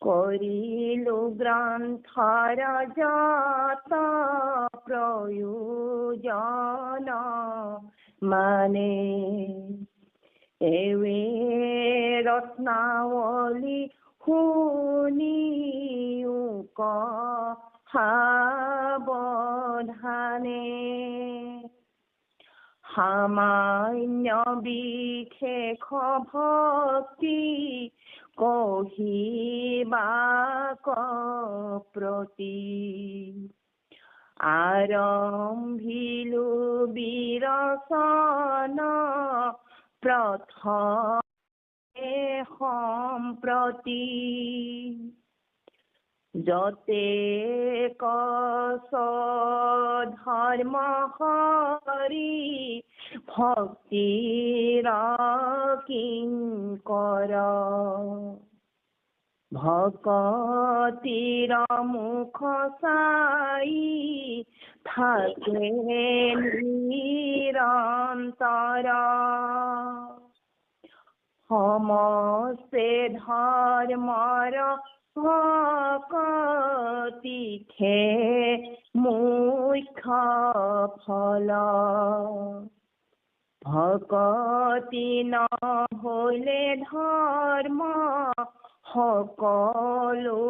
কৰিলো গ্ৰন্থৰ যত প্ৰয়োজন মানে এৱে ৰত্নাৱলী শুনিও সাৱধানে সামান্য বিশেষ ভক্তি কহিবাক প্ৰতি আৰম্ভিলো বিৰচন প্ৰথমে সম্প্ৰতি যতে কছ ধৰ্ম হৰি ভক্তিৰ কিংকৰ ভকতিৰ মুখ চাই থাকে নিৰন্তৰ সমস্তে ধৰ্মৰ ভকতিহে মুখ্য ফল ভকতি নহলে ধৰ্ম সকলো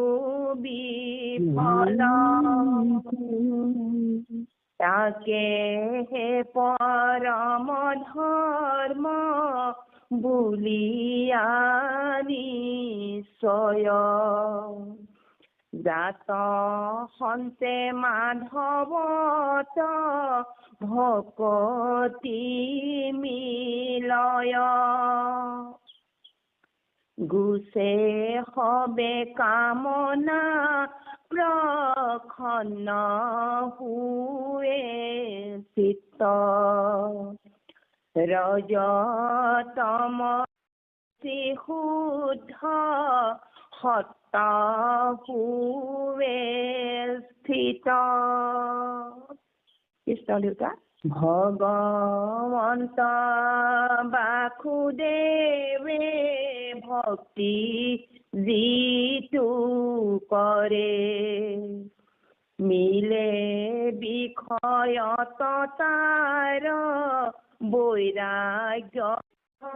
বিফল তাকেহে পৰম ধৰ্ম বুলিয়া নিশ্চয় জাত সন্তে মাধৱত ভকতি মিলয় গুছে হবে কামনা প্ৰসন্ন হুৱে চিত্ত ৰজতম শুদ্ধ সত্ত হুৱে স্থিত কৃষ্ণ দেউতা ভগৱন্ত বাসুদেৱে ভক্তি যিটো কৰে মিলে বিষয়ত তাৰ বৈৰাগ্য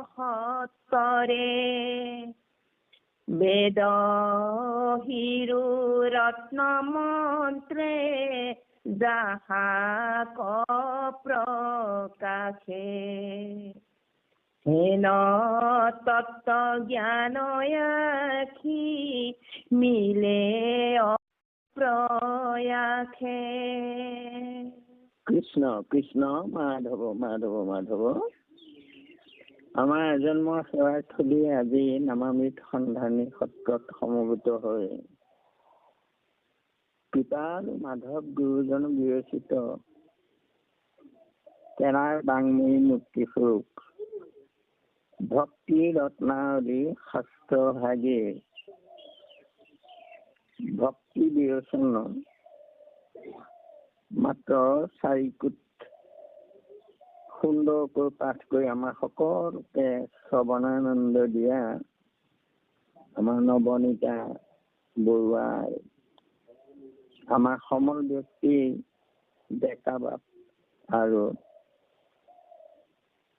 সত্তৰে বেদ হিৰু ৰত্ন মন্ত্ৰে যাহাক প্ৰকাশে হেন তত্ত্ব জ্ঞান আখি মিলে প্ৰয়াসে কৃষ্ণ কৃষ্ণ মাধৱ মাধৱ মাধৱ আমাৰ জন্ম সেৱাৰ থলী আজি নামামৃত সন্ধানী সত্ৰত সমবেত হৈ কৃপাল মাধৱ গুৰুজন বিৰচিত তেৰাৰ বাংময়ী মুক্তি স্বৰূপ ভক্তি ৰত্নাৱলী শাস্ত্ৰ ভাগে ভক্তি বিৰচন মাত্ৰ 4 কুট সুন্দৰকৈ পাঠ কৰি আমাৰ সকলোকে শ্ৰৱণানন্দ দিয়া আমাৰ নৱনীতা বৰুৱাই আমাৰ সমল ব্যক্তি ডেকা বাপ আৰু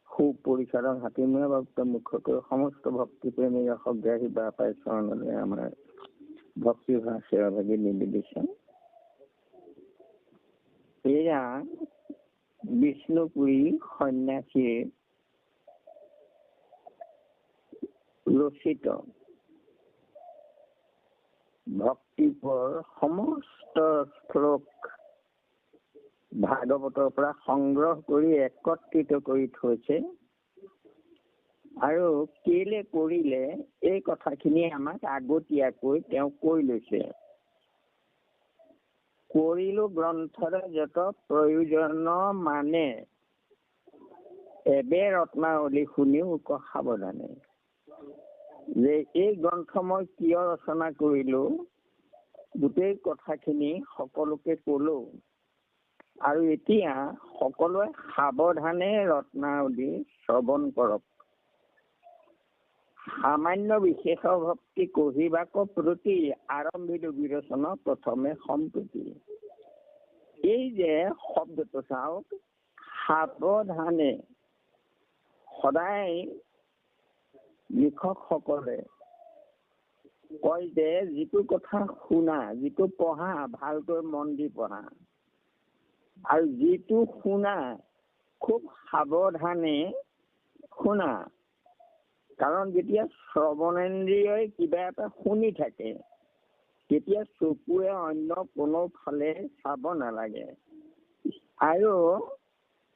সুপৰিচাৰক হাতীমূৰা বাপ্ত মুখ্যকৈ সমস্ত ভক্তি প্ৰেমী ৰসগ্ৰাহী বা পাই চৰণলৈ আমাৰ ভক্তিভাৱ সেৱা ভাগি নিবেদিছে এয়া বিষ্ণুপুৰী সন্যাসীৰ ৰচিত ভক্তিপৰ সমস্ত শ্লোক ভাগৱতৰ পৰা সংগ্ৰহ কৰি একত্ৰিত কৰি থৈছে আৰু কেলে কৰিলে এই কথাখিনি আমাক আগতীয়াকৈ তেওঁ কৈ লৈছে কৰিলো গ্ৰন্থৰ যত প্ৰয়োজন মানে এবে ৰত্নাৱলী শুনিও সাৱধানে যে এই গ্ৰন্থ মই কিয় ৰচনা কৰিলো গোটেই কথাখিনি সকলোকে কলো আৰু এতিয়া সকলোৱে সাৱধানে ৰত্নাৱলী শ্ৰৱণ কৰক সামান্য বিশেষ ভক্তি কহিবাক প্ৰতি আৰম্ভিলো বিৰচন প্ৰথমে সম্প্ৰতি। এই যে শব্দটো চাওক, সাৱধানে সদায় লিখকসকলে কয় যে যিটো কথা শুনা, যিটো পঢ়া ভালকৈ মন দি পঢ়া, আৰু যিটো শুনা খুব সাৱধানে শুনা। কাৰণ যেতিয়া শ্ৰৱণেন্দ্ৰিয়ই কিবা এটা শুনি থাকে তেতিয়া চকুৱে অন্য কোনো ফালে চাব নালাগে আৰু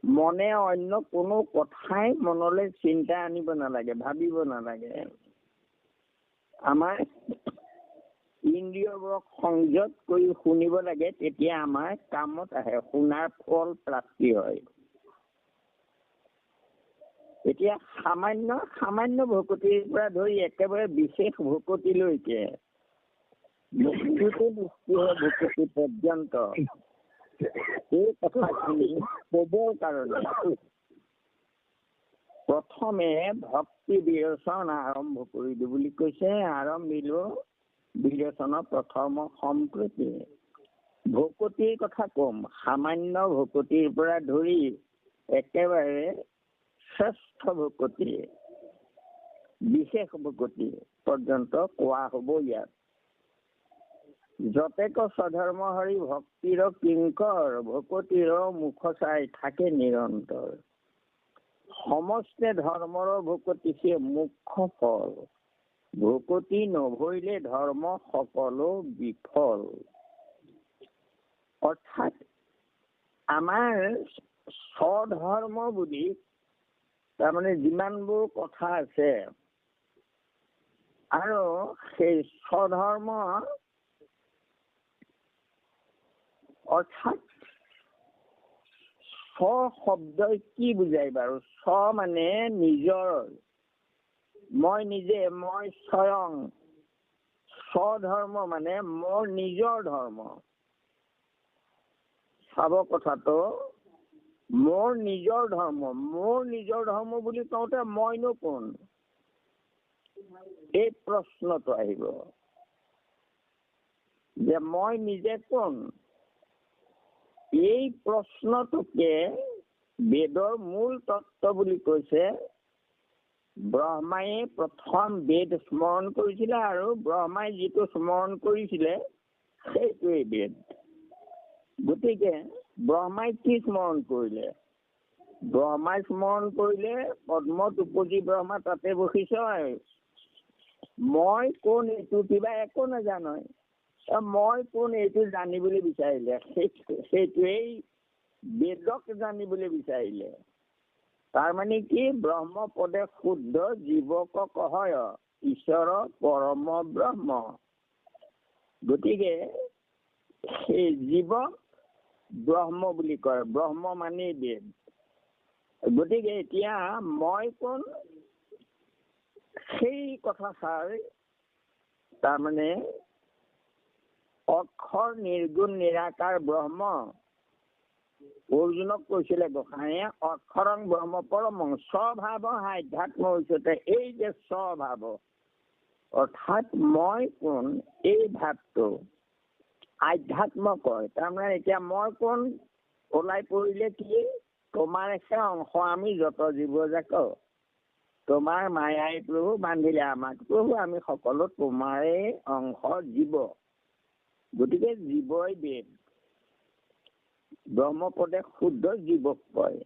মনে অন্য কোনো কথাই মনলৈ চিন্তা আনিব নালাগে, ভাবিব নালাগে। আমাৰ ইন্দ্ৰিয়বোৰক সংযত কৰি শুনিব লাগে, তেতিয়া আমাৰ কামত আহে, শুনাৰ ফল প্ৰাপ্তি হয়। এতিয়া সামান্য ভকতিৰ পৰা ধৰি একেবাৰে বিশেষ ভকতিলৈকে ভকতি পৰ্যন্ত এই কথাখিনি কবৰ কাৰণে প্ৰথমে ভক্তি বিৰচন আৰম্ভ কৰিলো বুলি কৈছে। আৰম্ভিলো বিৰচন প্ৰথম সম্প্ৰতি। ভকতিৰ কথা কম, সামান্য ভকতিৰ পৰা ধৰি একেবাৰে শ্ৰেষ্ঠ ভকতি, বিশেষ ভকতি পৰ্যন্ত কোৱা হব ইয়াত। যতেক স্বধৰ্ম হৰি ভক্তিৰ কিংকৰ, ভকতিৰ মুখ চাই থাকে নিৰন্তৰ। সমস্তে ধৰ্মৰ ভকতি সে মুখ্য ফল, ভকতি নভৰিলে ধৰ্ম সকলো বিফল। অৰ্থাৎ আমাৰ স্বধৰ্ম বুলি তাৰমানে যিমানবোৰ কথা আছে, আৰু সেই স্বধৰ্ম অৰ্থাৎ স্ব শব্দই কি বুজাই বাৰু? স্ব মানে নিজৰ, মই নিজে, মই স্বয়ং। স্বধৰ্ম মানে মোৰ নিজৰ ধৰ্ম। চাব কথাটো, মোৰ নিজৰ ধৰ্ম। মোৰ নিজৰ ধৰ্ম বুলি কওঁতে মইনো কোন? এই প্ৰশ্নটো আহিব যে মই নিজে কোন? এই প্ৰশ্নটোকে বেদৰ মূল তত্ত্ব বুলি কৈছে। ব্ৰহ্মাই প্ৰথম বেদ স্মৰণ কৰিছিলে, আৰু ব্ৰহ্মাই যিটো স্মৰণ কৰিছিলে সেইটোৱেই বেদ। গতিকে ব্ৰহ্মাই কি স্মৰণ কৰিলে? ব্ৰহ্মাই স্মৰণ কৰিলে পদ্মত উপজি ব্ৰহ্মা তাতে বহিছ, মই কোন এইটো কিবা একো নাজানো, মই কোন এইটো জানিবলৈ বিচাৰিলে। সেইটোৱেই বেদক জানিবলৈ বিচাৰিলে। তাৰমানে কি? ব্ৰহ্ম পদে শুদ্ধ জীৱকক হয়, ঈশ্বৰ পৰম ব্ৰহ্ম। গতিকে সেই জীৱক ব্ৰহ্ম বুলি কয়, ব্ৰহ্ম মানেই বেদ। গতিকে এতিয়া মই কোন সেই কথা চাই তাৰমানে অক্ষৰ নিৰ্গুণ নিৰাকাৰ ব্ৰহ্ম অৰ্জুনক কৈছিলে গোসাঁয়ে, অক্ষৰং ব্ৰহ্ম পৰমং স্বভাৱ আধ্যাত্ম উচ্যতে। এই যে স্বভাৱ অৰ্থাৎ মই কোন, এই ভাৱটো আধ্যাত্ম কয়। তাৰমানে এতিয়া মই কোন ওলাই পৰিলে কি? তোমাৰ একে অংশ আমি যত জীৱ জাক, তোমাৰ মায়াই প্ৰভু বান্ধিলে আমাক। প্ৰভু আমি সকলো তোমাৰে অংশ জীৱ। গতিকে জীৱই বেদ, ব্ৰহ্মপদে শুদ্ধ জীৱক কয়।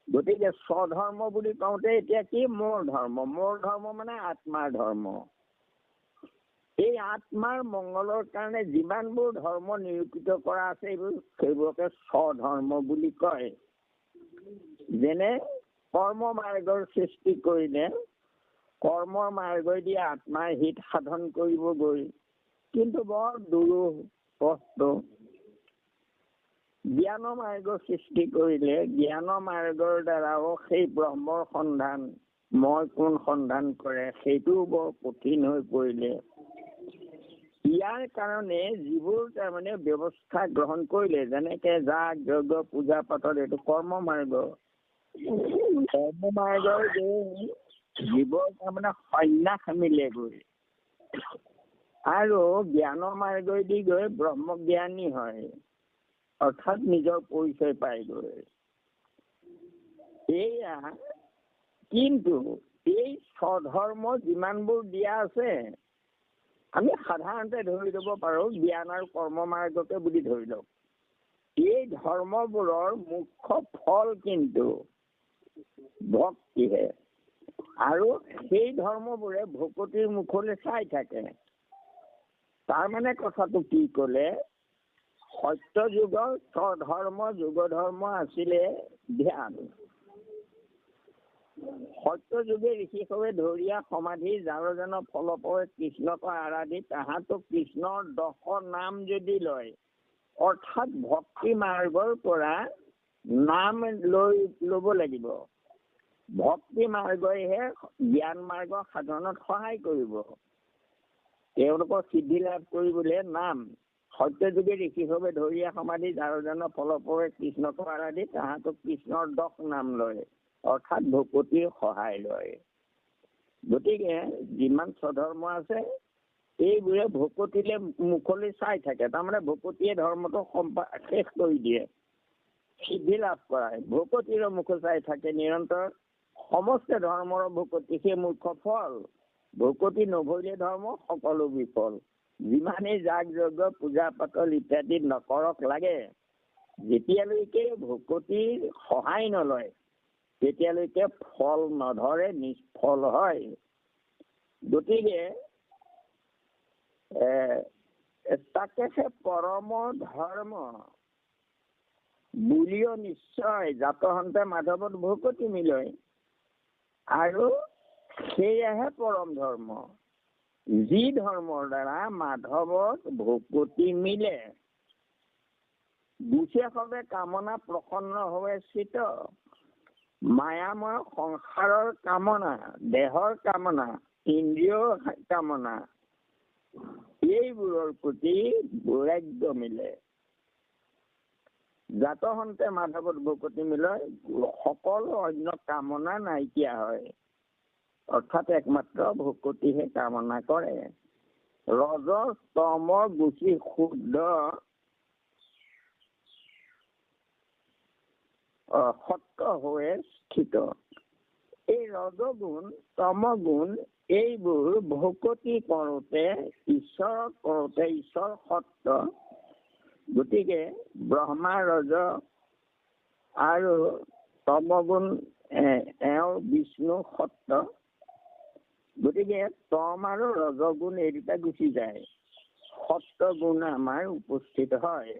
গতিকে স্বধৰ্ম বুলি কওঁতে এতিয়া কি? মোৰ ধৰ্ম। মোৰ ধৰ্ম মানে আত্মাৰ ধৰ্ম। এই আত্মাৰ মংগলৰ কাৰণে যিমানবোৰ ধৰ্ম নিৰূপিত কৰা আছে সেইবোৰকে স্বধৰ্ম বুলি কয়। যেনে কৰ্ম মাৰ্গৰ সৃষ্টি কৰিলে কৰ্মৰ মাৰ্গেদি আত্মাৰ হিত সাধন কৰিব গৈ, কিন্তু বৰ দুৰূহ পথটো। জ্ঞান মাৰ্গৰ সৃষ্টি কৰিলে জ্ঞান মাৰ্গৰ দ্বাৰাও সেই ব্ৰহ্মৰ সন্ধান, মই কোন সন্ধান কৰে, সেইটোও বৰ কঠিন হৈ পৰিলে। ইয়াৰ কাৰণে যিবোৰ তাৰমানে ব্যৱস্থা গ্ৰহণ কৰিলে, যেনেকে যাগ যজ্ঞ পূজা পাতল, এইটো কৰ্ম মাৰ্গ। কৰ্ম মাৰ্গৰ যে জীৱৰ তাৰমানে সন্ন্যাস মিলেগৈ আৰু জ্ঞানৰ মাৰ্গেদি গৈ ব্ৰহ্মজ্ঞানী হয়, অৰ্থাৎ নিজৰ পৰিচয় পাইগৈ। এয়া কিন্তু এই স্বধৰ্ম যিমানবোৰ দিয়া আছে আমি সাধাৰণতে ধৰি ল'ব পাৰো জ্ঞান আৰু কৰ্ম মাৰ্গকে বুলি ধৰি লওক। এই ধৰ্মবোৰৰ মুখ্য ফল কিন্তু ভক্তিহে, আৰু সেই ধৰ্মবোৰে ভকতিৰ মুখলৈ চাই থাকে। তাৰমানে কথাটো কি ক'লে, সত্য যুগৰ স্বধৰ্ম যুগ ধৰ্ম আছিলে ধ্যান। সত্য যুগে ঋষিসৱে ধৰিয়া সমাধি যাৰ যেন ফলপৰে কৃষ্ণক আৰাধি তাহাঁতো কৃষ্ণৰ দশ নাম যদি লয়, অৰ্থাৎ ভক্তি মাৰ্গৰ পৰা নাম ল'ব লাগিব। ভক্তি মাৰ্গইহে জ্ঞান মাৰ্গ সাধনত সহায় কৰিব। তেওঁলোকৰ সিদ্ধি লাভ কৰিবলৈ নাম। সত্য যুগে ঋষিসৱে ধৰিয়া সমাধি যাৰ যেন ফলপৰে কৃষ্ণক আৰাধি তাহাঁতো কৃষ্ণৰ দশ নাম লয়, অৰ্থাৎ ভকতিৰ সহায় লয়। গতিকে যিমান স্বধৰ্ম আছে এইবোৰে ভকতিলে মুখলৈ চাই থাকে। তাৰমানে ভকতিয়ে ধৰ্মটো শেষ কৰি দিয়ে, সিদ্ধি লাভ কৰায়। ভকতিৰ মুখ চাই থাকে নিৰন্তৰ। সমস্ত ধৰ্মৰ ভকতি সেই মুখ্য ফল। ভকতি নভৰিলে ধৰ্ম সকলো বিফল। যিমানেই যাগ যজ্ঞ পূজা পাতল ইত্যাদি নকৰক লাগে, যেতিয়ালৈকে ভকতিৰ সহায় নলয় তেতিয়ালৈকে ফল নধৰে, নিষ্ফল হয়। গতিকে তাকেহে পৰম ধৰ্ম বুলিও নিশ্চয় জাতহন্তে মাধৱত ভকতি মিলয়, আৰু সেয়াহে পৰম ধৰ্ম। যি ধৰ্মৰ দ্বাৰা মাধৱত ভকতি মিলে, বিশেষভাৱে কামনা প্ৰসন্ন হৈ চিত, মায়াময় সংসাৰৰ কামনা, দেহৰ কামনা, ইন্দ্ৰিয় কামনা, এইবোৰৰ প্ৰতি বৈৰাগ্য মিলে। জাতহন্তে মাধৱত ভকতি মিলয়, সকলো অন্য কামনা নাইকিয়া হয়। অৰ্থাৎ একমাত্ৰ ভকতিহে কামনা কৰে। ৰজ তম গুচি শুদ্ধ সত্য হৈ স্থিত। এই ৰজগুণ তমগুণ এইবোৰ ভকতি কৰোঁতে ঈশ্বৰ সত্য। গতিকে ব্ৰহ্মা ৰজ আৰু তমগুণ এওঁ বিষ্ণু সত্য। গতিকে তম আৰু ৰজগুণ এই দুটা গুচি যায়, সত্য গুণ আমাৰ উপস্থিত হয়।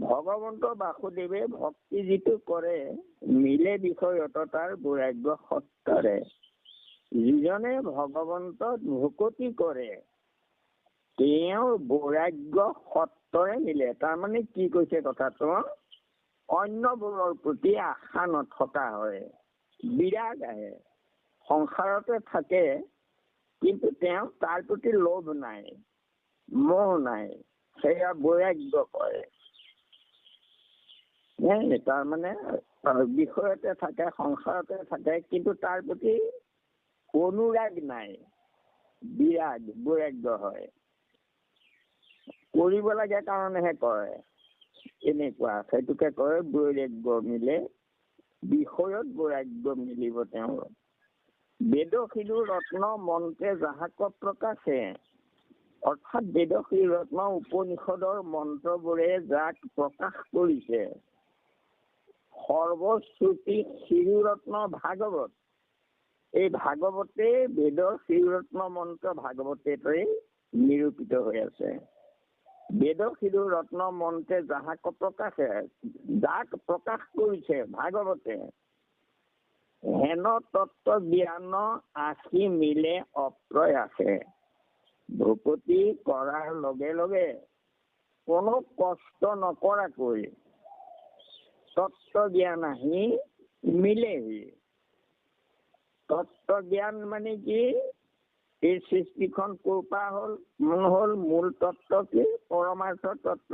ভগৱন্ত বাসুদেৱে ভক্তি যিটো কৰে মিলে বিষয়ততাৰ বৈৰাগ্য সত্তৰে। যিজনে ভগৱন্তত ভকতি কৰে তেওঁৰ বৈৰাগ্য সত্তৰে মিলে। তাৰমানে কি কৈছে কথাটো, অন্যবোৰৰ প্ৰতি আশা নথকা হয়, বিৰাগ আহে। সংসাৰতে থাকে কিন্তু তেওঁ তাৰ প্ৰতি লোভ নাই, মোহ নাই, সেয়া বৈৰাগ্য কয়। তাৰমানে বিষয়তে থাকে, সংসাৰতে থাকে, কিন্তু তাৰ প্ৰতি অনুৰাগ নাই, বিৰাগ বৈৰাগ্য হয়। কৰিব লাগে কাৰণেহে কৰে, এনেকুৱা। সেইটোকে কয় বৈৰাগ্য মিলে, বিষয়ত বৈৰাগ্য মিলিব তেওঁৰ। বেদশিলু ৰত্ন মন্ত্ৰে যাহাক প্ৰকাশে, অৰ্থাৎ বেদশিলু ৰত্ন উপনিষদৰ মন্ত্ৰবোৰে যাক প্ৰকাশ কৰিছে। সৰ্বশ্ৰুতি শিৰুৰত্ন ভাগৱত, এই ভাগৱতে বেদৰ শিৰুৰত্ন মন্ত্ৰ ভাগৱতেই নিৰূপিত হৈ আছে। বেদ শিৰু ৰত্ন মন্ত্ৰে যাহাক প্ৰকাশে, যাক প্ৰকাশ কৰিছে ভাগৱতে, হেন তত্ত্ব জ্ঞান আশী মিলে অপ্ৰয়াসে। ভকতি কৰাৰ লগে লগে কোনো কষ্ট নকৰাকৈ তত্ত্ব জ্ঞান আহি মিলেহি। তত্ত্ব জ্ঞান মানে কি? এই সৃষ্টিখন ক'ৰ পৰা হ'ল মূল তত্ত্ব কি? পৰমাৰ্থ তত্ত্ব।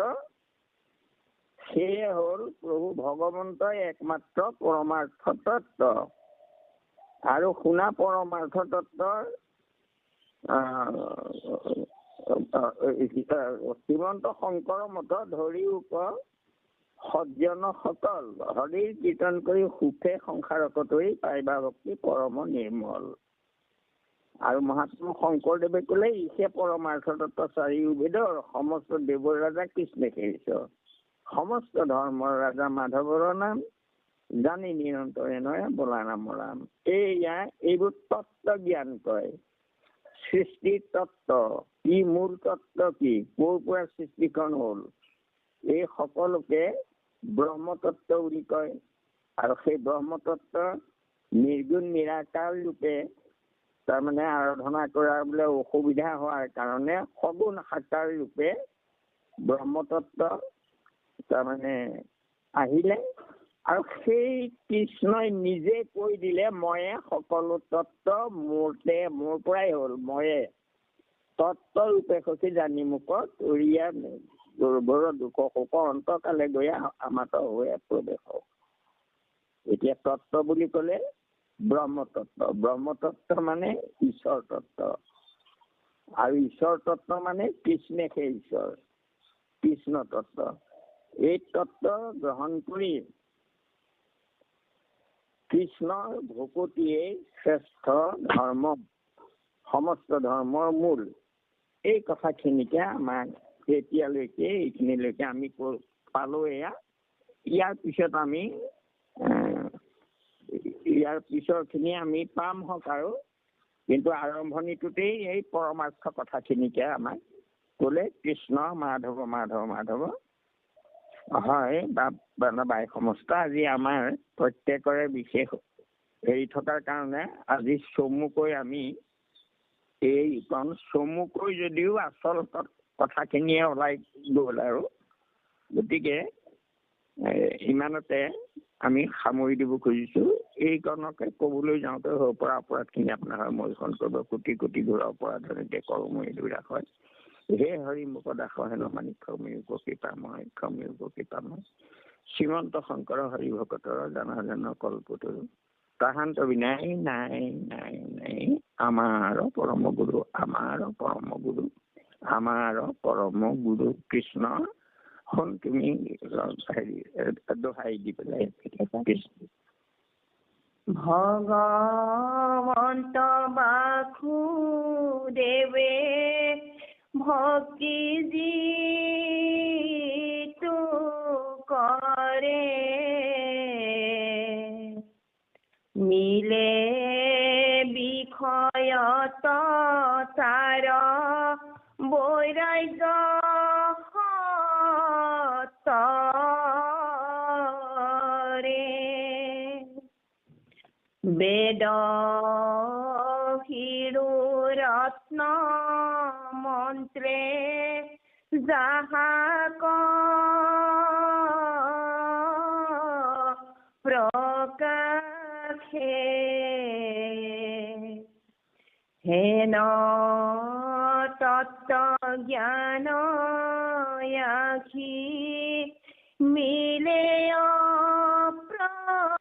সেয়ে হ'ল প্ৰভু ভগৱন্তই একমাত্ৰ পৰমাৰ্থ তত্ত্ব। আৰু শুনা পৰমাৰ্থ তত্ত্বৰ শ্ৰীমন্ত শংকৰ মঠত হৰি উপ সজ্জনসকল হৰিৰ কীৰ্তন কৰি সুখে সংসাৰ কটৰি পাইবা ভক্তি পৰম নিৰ্মল। আৰু মহাত্মা শংকৰদেৱে ক'লে ইছে পৰমাৰ্থ তত্ত্ব চাৰিও বেদৰ সমস্ত দেৱৰ ৰাজা কৃষ্ণে খেলিছ। সমস্ত ধৰ্মৰ ৰাজা মাধৱৰ নাম জানি নিৰন্তৰে নয় বলা নাম ৰাম। এইবোৰ তত্ত্ব জ্ঞান কয়। সৃষ্টিৰ তত্ত্ব কি, মূল তত্ত্ব কি, ক'ৰ পৰা সৃষ্টিখন হ'ল, এই সকলোকে ব্ৰহ্মতত্ত্ব বুলি কয়। আৰু সেই ব্ৰহ্মতত্ত্ব নিৰ্গুণ নিৰাকাৰ ৰূপে তাৰমানে আৰাধনা কৰাৰ বোলে অসুবিধা হোৱাৰ কাৰণে সগুণ সাকাৰ ৰূপে ব্ৰহ্মতত্ত্ব তাৰমানে আহিলে। আৰু সেই কৃষ্ণই নিজে কৈ দিলে ময়ে সকলো তত্ত্ব মোৰ পৰাই হ'ল। ময়ে তত্ত্ব ৰূপে সখী জানি মুখত উৰিয়া গৌৰৱৰ দুখ শোক অন্তকালে গৈয়া আমাত হৈ প্ৰৱেশ হওক। এতিয়া তত্ত্ব বুলি ক'লে ব্ৰহ্মতত্ত্ব। ব্ৰহ্মতত্ত্ব মানে ঈশ্বৰ তত্ত্ব, আৰু ঈশ্বৰ তত্ত্ব মানে কৃষ্ণে সেই ঈশ্বৰ, কৃষ্ণ তত্ত্ব। এই তত্ত্ব গ্ৰহণ কৰি কৃষ্ণৰ ভকতিয়েই শ্ৰেষ্ঠ ধৰ্ম, সমস্ত ধৰ্মৰ মূল। এই কথাখিনিকে আমাক এতিয়ালৈকে এইখিনিলৈকে আমি পালো। ইয়াৰ পিছত আমি ইয়াৰ পিছৰখিনি আমি পাম হওক আৰু, কিন্তু আৰম্ভণিটোতেই এই পৰমাৰ্থ কথাখিনিকে আমাক ক'লে কৃষ্ণ মাধৱ মাধৱ মাধৱ। হয় বাই সমস্ত আজি আমাৰ প্ৰত্যেকৰে বিশেষ হেৰি থকাৰ কাৰণে আজি চমুকৈ আমি এইখন চমুকৈ যদিও আচল কথাখিনিয়ে ওলাই গ'ল আৰু, গতিকে ইমানতে আমি সামৰি দিব খুজিছো। এইকণকে ক'বলৈ যাওঁতে হৈ পৰা অপৰাধখিনি আপোনাৰ মৰিখন কৰিব। কোটি কোটি ঘূৰা অপৰাধ কৰ্মী দুৰাশ হয়। হে হৰি মুখ দাস হেন মানি ক্ষমী উপকৃপাময় ক্ষমী উপকৃপাময়। শ্ৰীমন্ত শংকৰ হৰি ভকতৰ জানা জানা কল্পতৰু তাহান্ত বিনাই নাই নাই নাই। আমাৰ পৰম গুৰু, আমাৰ পৰম গুৰু, আমাৰ পৰম গুৰু কৃষ্ণ। শুন তুমি হেৰি দোহাই দি পেলাই ভগৱন্ত বাসুদেৱে ভক্তি যিটো কৰে মিলে বিষয়ত তাৰ বৈৰাগ্য বেদ হিৰো ৰত্ন মন্ত্ৰে যাহাক প্ৰকাশে হেন তত্ত্ব জ্ঞান আখি মিলে প্ৰয়াসে